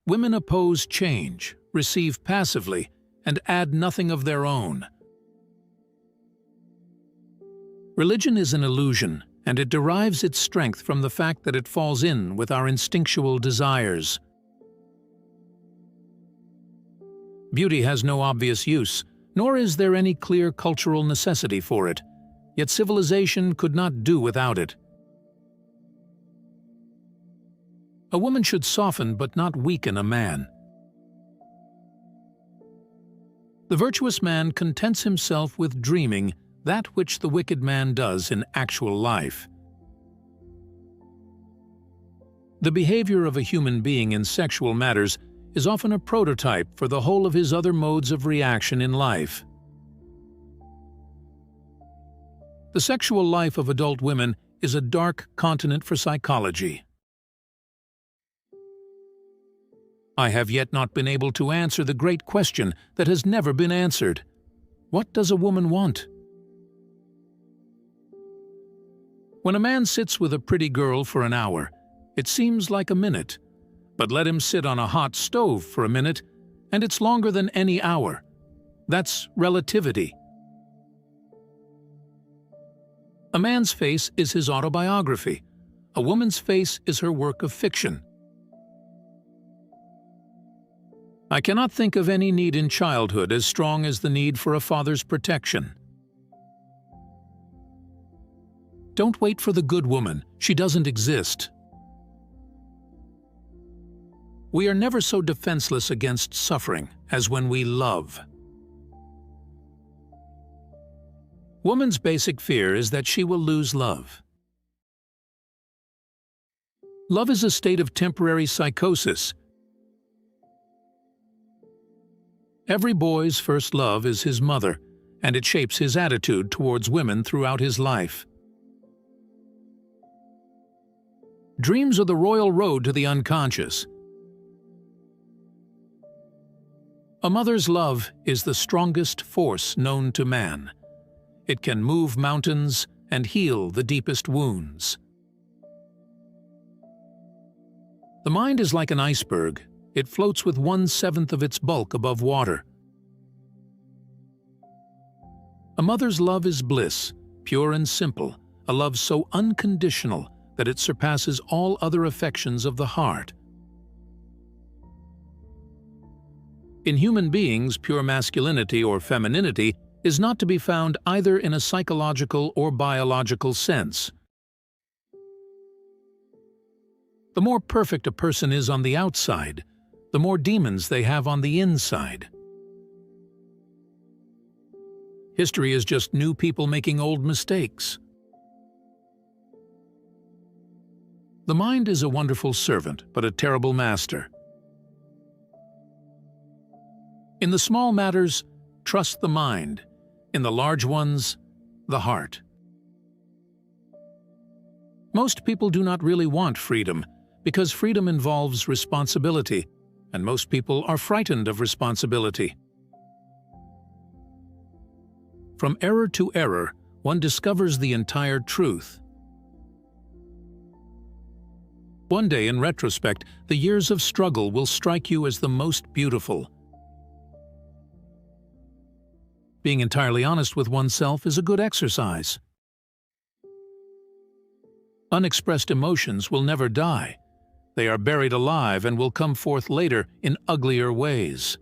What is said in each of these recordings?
Women oppose change, receive passively, and add nothing of their own. Religion is an illusion, and it derives its strength from the fact that it falls in with our instinctual desires. Beauty has no obvious use, nor is there any clear cultural necessity for it, yet civilization could not do without it. A woman should soften but not weaken a man. The virtuous man contents himself with dreaming that which the wicked man does in actual life. The behavior of a human being in sexual matters is often a prototype for the whole of his other modes of reaction in life. The sexual life of adult women is a dark continent for psychology. I have yet not been able to answer the great question that has never been answered. What does a woman want? When a man sits with a pretty girl for an hour, it seems like a minute. But let him sit on a hot stove for a minute, and it's longer than any hour. That's relativity. A man's face is his autobiography. A woman's face is her work of fiction. I cannot think of any need in childhood as strong as the need for a father's protection. Don't wait for the good woman. She doesn't exist. We are never so defenseless against suffering as when we love. Woman's basic fear is that she will lose love. Love is a state of temporary psychosis. Every boy's first love is his mother, and it shapes his attitude towards women throughout his life. Dreams are the royal road to the unconscious. A mother's love is the strongest force known to man. It can move mountains and heal the deepest wounds. The mind is like an iceberg. It floats with 1/7 of its bulk above water. A mother's love is bliss, pure and simple, a love so unconditional that it surpasses all other affections of the heart. In human beings, pure masculinity or femininity is not to be found either in a psychological or biological sense. The more perfect a person is on the outside, the more demons they have on the inside. History is just new people making old mistakes. The mind is a wonderful servant, but a terrible master. In the small matters, trust the mind. In the large ones, the heart. Most people do not really want freedom, because freedom involves responsibility, and most people are frightened of responsibility. From error to error, one discovers the entire truth. One day, in retrospect, the years of struggle will strike you as the most beautiful. Being entirely honest with oneself is a good exercise. Unexpressed emotions will never die. They are buried alive and will come forth later in uglier ways.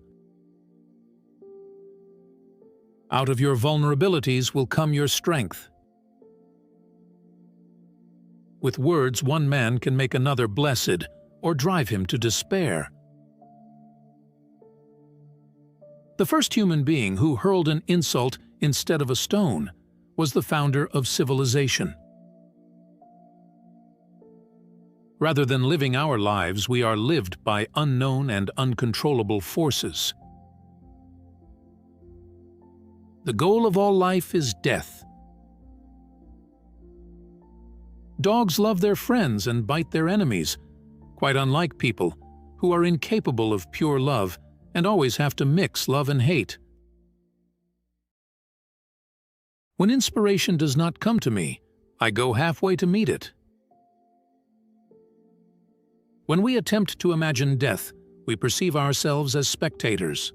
Out of your vulnerabilities will come your strength. With words, one man can make another blessed or drive him to despair. The first human being who hurled an insult instead of a stone was the founder of civilization. Rather than living our lives, we are lived by unknown and uncontrollable forces. The goal of all life is death. Dogs love their friends and bite their enemies, quite unlike people, who are incapable of pure love and always have to mix love and hate. When inspiration does not come to me, I go halfway to meet it. When we attempt to imagine death, we perceive ourselves as spectators.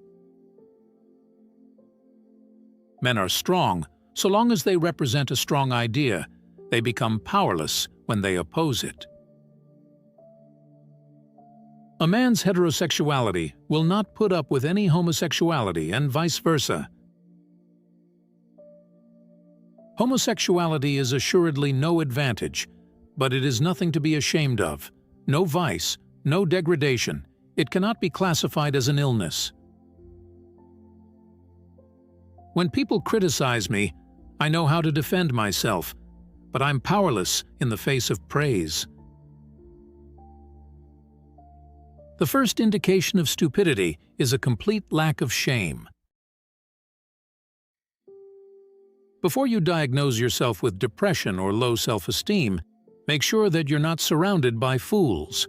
Men are strong so long as they represent a strong idea. They become powerless when they oppose it. A man's heterosexuality will not put up with any homosexuality and vice versa. Homosexuality is assuredly no advantage, but it is nothing to be ashamed of, no vice, no degradation. It cannot be classified as an illness. When people criticize me, I know how to defend myself, but I'm powerless in the face of praise. The first indication of stupidity is a complete lack of shame. Before you diagnose yourself with depression or low self-esteem, make sure that you're not surrounded by fools.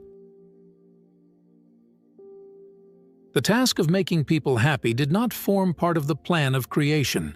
The task of making people happy did not form part of the plan of creation.